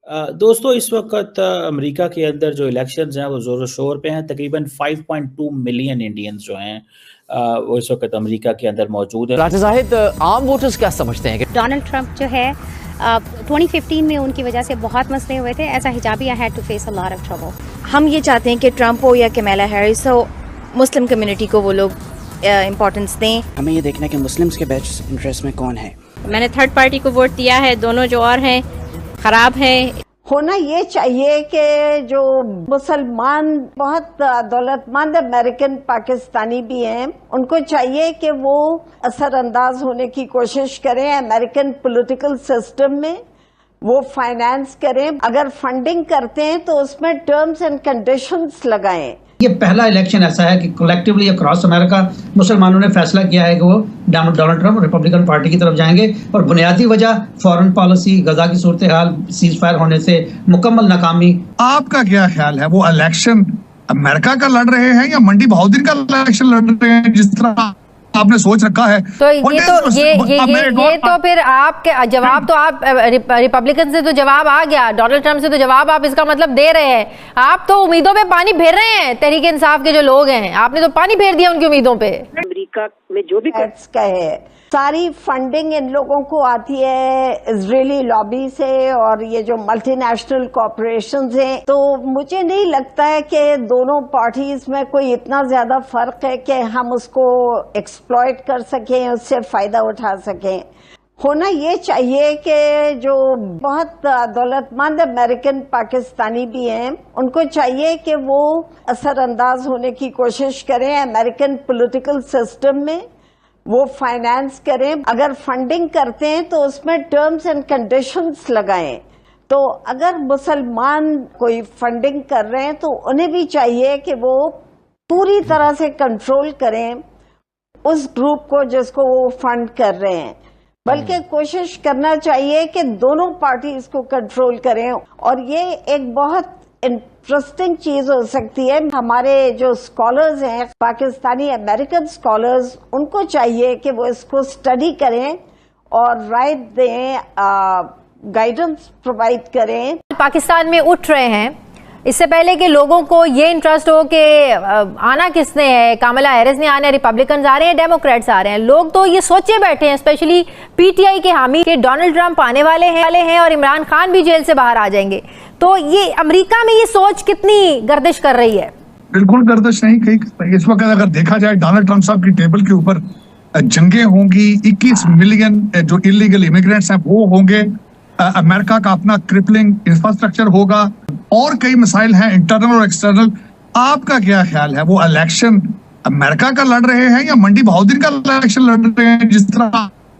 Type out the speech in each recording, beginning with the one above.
दोस्तों इस वक़्त अमेरिका के अंदर जो इलेक्शंस हैं वो ज़ोर-शोर पे हैं। तकरीबन 5.2 मिलियन इंडियंस जो हैं वो इस वक़्त अमेरिका के अंदर मौजूद हैं। राजा ज़ाहिद, आम वोटर्स क्या समझते हैं कि डोनाल्ड ट्रंप जो है 2015 में उनकी वजह से बहुत मसले हुए थे। As a hijabi I had to face a lot of trouble. हम ये चाहते हैं कि ट्रंप हो या कमला हैरिस हो, मुस्लिम कम्युनिटी को वो लोग इम्पोर्टेंस दें। हमें ये देखना है कि मुस्लिम्स के बेस्ट इंटरेस्ट में कौन है। मैंने थर्ड पार्टी को वोट दिया है, दोनों जो और हैं खराब हैं। होना ये चाहिए कि जो मुसलमान बहुत दौलतमंद अमेरिकन पाकिस्तानी भी हैं, उनको चाहिए कि वो असरअंदाज होने की कोशिश करें अमेरिकन पॉलिटिकल सिस्टम में, वो फाइनेंस करें। अगर फंडिंग करते हैं तो उसमें टर्म्स एंड कंडीशंस लगाएं। ये पहला इलेक्शन ऐसा है कि कलेक्टिवली अक्रॉस अमेरिका मुसलमानों ने फैसला किया है कि वो डोनाल्ड ट्रंप रिपब्लिकन पार्टी की तरफ जाएंगे, और बुनियादी वजह फॉरेन पॉलिसी, गजा की सूरत हाल, सीज फायर होने से मुकम्मल नाकामी। आपका क्या ख्याल है, वो इलेक्शन अमेरिका का लड़ रहे हैं या मंडी बहाउद्दीन का इलेक्शन लड़ रहे हैं जिस तरह आपने सोच रखा है? तो ये तो फिर आपके जवाब तो आप रिपब्लिकन से तो जवाब आ गया, डोनाल्ड ट्रंप से तो जवाब आप इसका मतलब दे रहे हैं। आप तो उम्मीदों पे पानी फेर रहे हैं। तहरीक इंसाफ के जो लोग हैं, आपने तो पानी फेर दिया उनकी उम्मीदों पे। अमेरिका में जो भी सारी फंडिंग इन लोगों को आती है इजरायली लॉबी से और ये जो मल्टीनेशनल कॉरपोरेशंस हैं। तो मुझे नहीं लगता है कि दोनों पार्टीज में कोई इतना ज्यादा फर्क है कि हम उसको एक्सप्लॉइट कर सकें, उससे फायदा उठा सकें। होना ये चाहिए कि जो बहुत दौलतमंद अमेरिकन पाकिस्तानी भी हैं, उनको चाहिए कि वो असरअंदाज होने की कोशिश करें अमेरिकन पॉलिटिकल सिस्टम में, वो फाइनेंस करें। अगर फंडिंग करते हैं तो उसमें टर्म्स एंड कंडीशंस लगाएं। तो अगर मुसलमान कोई फंडिंग कर रहे हैं तो उन्हें भी चाहिए कि वो पूरी तरह से कंट्रोल करें उस ग्रुप को जिसको वो फंड कर रहे हैं, बल्कि कोशिश करना चाहिए कि दोनों पार्टी इसको कंट्रोल करें। और ये एक बहुत इंटरेस्टिंग चीज हो सकती है। हमारे जो स्कॉलर्स हैं, पाकिस्तानी अमेरिकन स्कॉलर्स, उनको चाहिए कि वो इसको स्टडी करें और राय दें, गाइडेंस प्रोवाइड करें। पाकिस्तान में उठ रहे हैं इससे पहले कि लोगों को ये इंटरेस्ट हो कि आना किसने है, कमला हैरिस ने आना है, रिपब्लिकन आ रहे हैं, डेमोक्रेट्स आ रहे हैं। लोग तो ये सोचे बैठे हैं, स्पेशली पीटीआई के हामी, कि डोनाल्ड ट्रंप आने वाले हैं और इमरान खान भी जेल से बाहर आ जाएंगे। तो ये अमेरिका में ये सोच कितनी गर्दिश कर रही है? बिल्कुल गर्दिश नहीं कही। इस वक्त अगर देखा जाए डोनाल्ड ट्रंप साहब की टेबल के ऊपर जंगें होंगी, 21 मिलियन जो इलीगल इमिग्रेंट्स हैं वो होंगे, अमेरिका का अपना क्रिपलिंग इंफ्रास्ट्रक्चर होगा, और कई मसाइल हैं इंटरनल और एक्सटर्नल। आपका क्या ख्याल है, वो इलेक्शन अमेरिका का लड़ रहे हैं या मंडी बहाउद्दीन का इलेक्शन लड़ रहे हैं जिस तरह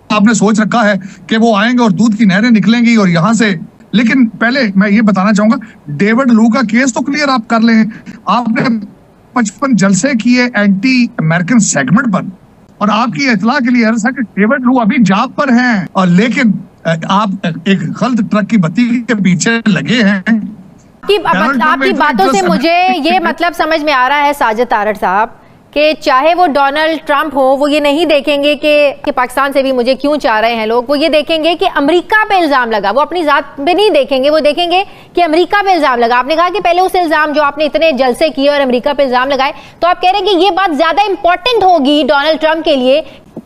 आपने सोच रखा है कि वो आएंगे और दूध की नहरें निकलेंगी और यहाँ से? लेकिन पहले मैं ये बताना चाहूंगा, डेविड लू का केस तो क्लियर आप कर लें। आपने 55 जलसे किए एंटी अमेरिकन सेगमेंट पर, और आपकी इतला के लिए है कि डेविड लू अभी जॉब पर हैं, और लेकिन आप एक गलत ट्रक की बत्ती के पीछे लगे हैं। आपकी बातों से मुझे ये मतलब समझ में आ रहा है साजिद तारड़ साहब कि चाहे वो डोनाल्ड ट्रंप हो, वो ये नहीं देखेंगे कि पाकिस्तान से भी मुझे क्यों चाह रहे हैं लोग, वो ये देखेंगे कि अमेरिका पे इल्जाम लगा। वो अपनी जात पे नहीं देखेंगे, वो देखेंगे कि अमेरिका पे इल्जाम लगा। आपने कहा कि पहले उस इल्जाम जो आपने इतने जलसे किए और अमेरिका पे इल्जाम लगाए, तो आप कह रहे हैं कि ये बात ज्यादा इंपॉर्टेंट होगी डोनाल्ड ट्रंप के लिए।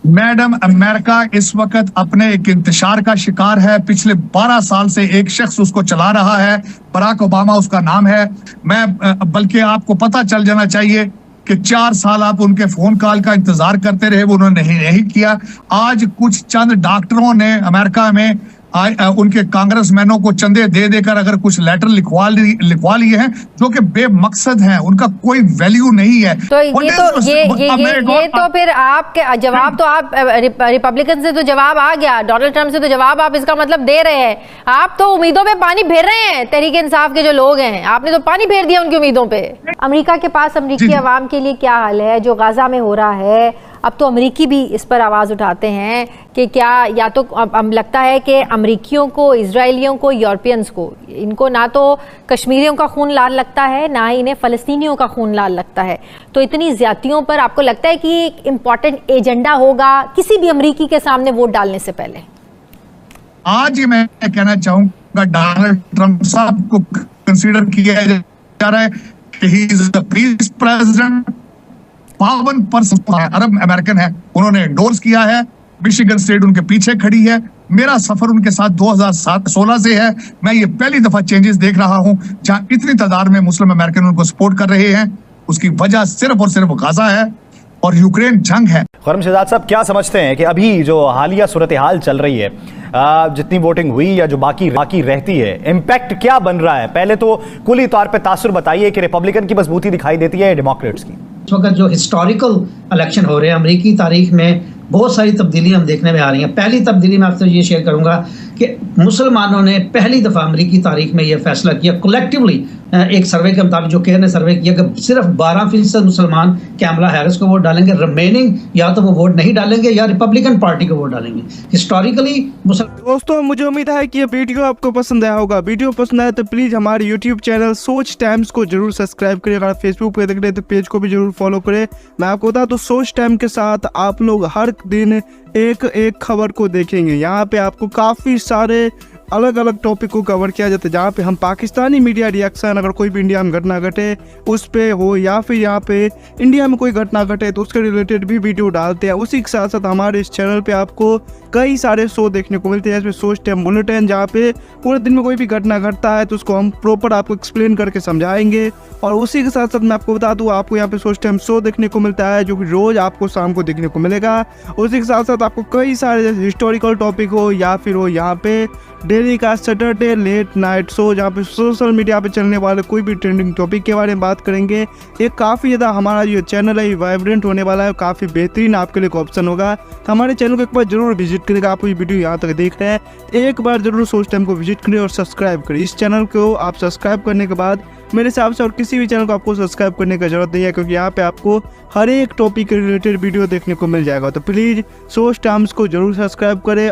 मैडम, अमेरिका इस वक्त अपने एक इंतशार का शिकार है। पिछले 12 साल से एक शख्स उसको चला रहा है, बराक ओबामा उसका नाम है। बल्कि आपको पता चल जाना चाहिए कि 4 साल आप उनके फोन कॉल का इंतजार करते रहे, वो उन्होंने नहीं किया। आज कुछ चंद डॉक्टरों ने अमेरिका में उनके कांग्रेसमैनों को चंदे दे देकर अगर कुछ लेटर लिखवा लिए हैं जो कि बेमकसद हैं, उनका कोई वैल्यू नहीं है। तो ये तो फिर आपके जवाब तो आप रिपब्लिकन से तो जवाब आ गया, डोनाल्ड ट्रंप से तो जवाब आप इसका मतलब दे रहे हैं। आप तो उम्मीदों पे पानी फेर रहे हैं। तहरीक इंसाफ के जो लोग हैं, आपने तो पानी फेर दिया उनकी उम्मीदों पे। अमेरिका के पास अमेरिकी अवाम के लिए क्या हाल है जो गाजा में हो रहा है? अब तो अमेरिकी भी इस पर आवाज़ उठाते हैं कि क्या, या तो अब लगता है कि अमेरिकियों को, इजरायलियों को, यूरोपियंस को, इनको ना तो कश्मीरियों का खून लाल लगता है, ना ही इन्हें फ़लस्तीनियों का खून लाल लगता है। तो इतनी ज़्यादतियों पर आपको लगता है कि एक इम्पॉर्टेंट एजेंडा होगा किसी भी अमेरिकी के सामने वोट डालने से पहले? आज ही मैं कहना चाहूँगा डोनाल्ड ट्रंप साहब को कंसीडर किया जा रहा है कि he is the peace president. 52% Arab American है, उन्होंने एंडोर्स किया है। मिशिगन स्टेट उनके पीछे खड़ी है। मेरा सफर उनके साथ 2016 से है। मैं ये पहली दफा चेंजेस देख रहा हूं जहां इतनी तादाद में मुस्लिम अमेरिकन उनको सपोर्ट कर रहे हैं। उसकी वजह सिर्फ और सिर्फ गाजा है और यूक्रेन जंग है। खुर्रम शहजाद साहब, क्या समझते हैं कि अभी जो हालिया सूरत हाल चल रही है, जितनी वोटिंग हुई या जो बाकी रहती है, इम्पैक्ट क्या बन रहा है? पहले तो कुली तौर पे तासुर बताइए कि रिपब्लिकन की मजबूती दिखाई देती है डेमोक्रेट्स की? इस वक्त जो हिस्टोरिकल इलेक्शन हो रहे हैं अमेरिकी तारीख में, बहुत सारी तब्दीलियां हम देखने में आ रही हैं। पहली तब्दीली मैं आपसे ये शेयर करूंगा कि मुसलमानों ने पहली दफ़ा अमेरिकी तारीख में यह फैसला किया कलेक्टिवली, एक सर्वे के मुताबिक जो केयर ने सर्वे किया कि सिर्फ 12% मुसलमान कैमला हैरिस को वोट डालेंगे, रिमेनिंग या तो वो वोट नहीं डालेंगे या रिपब्लिकन पार्टी को वोट डालेंगे। हिस्टोरिकली दोस्तों, मुझे उम्मीद है कि ये वीडियो आपको पसंद आया होगा। वीडियो पसंद आया तो प्लीज़ हमारे यूट्यूब चैनल सोच टाइम्स को जरूर सब्सक्राइब करें। अगर फेसबुक पे देख रहे तो पेज को भी जरूर फॉलो करें। मैं आपको बता तो सोच टाइम के साथ आप लोग हर दिन एक खबर को देखेंगे। यहाँ पे आपको काफ़ी सारे अलग अलग टॉपिक को कवर किया जाता है, जहाँ पे हम पाकिस्तानी मीडिया रिएक्शन, अगर कोई भी इंडिया में घटना घटे उस पे हो या फिर यहाँ पे इंडिया में कोई घटना घटे तो उसके रिलेटेड भी वीडियो डालते हैं। उसी के साथ साथ हमारे इस चैनल पे आपको कई सारे शो देखने को मिलते हैं, जैसे सोच टाइम बुलेटिन, जहाँ पे पूरे दिन में कोई भी घटना घटता है तो उसको हम प्रॉपर आपको एक्सप्लेन करके समझाएंगे। और उसी के साथ साथ मैं आपको बता दूँ, आपको यहाँ पे सोच टाइम शो देखने को मिलता है जो कि रोज़ आपको शाम को देखने को मिलेगा। उसी के साथ साथ आपको कई सारे जैसे हिस्टोरिकल टॉपिक हो या फिर हो यहाँ पे डेली का सैटरडे लेट नाइट शो, जहाँ पे सोशल मीडिया पे चलने वाले कोई भी ट्रेंडिंग टॉपिक के बारे में बात करेंगे। ये काफ़ी ज़्यादा हमारा जो चैनल है वाइब्रेंट होने वाला है, काफ़ी बेहतरीन आपके लिए ऑप्शन होगा। तो हमारे चैनल को एक बार जरूर विजिट करेगा। आप ये वीडियो यहाँ तक देख रहे हैं, एक बार जरूर सोच टाइम को विजिट करें और सब्सक्राइब करें। इस चैनल को आप सब्सक्राइब करने के बाद मेरे हिसाब से और किसी भी चैनल को आपको सब्सक्राइब करने की जरूरत नहीं है, क्योंकि यहाँ पे आपको हर एक टॉपिक के रिलेटेड वीडियो देखने को मिल जाएगा। तो प्लीज़ सोच टाइम्स को जरूर सब्सक्राइब करें।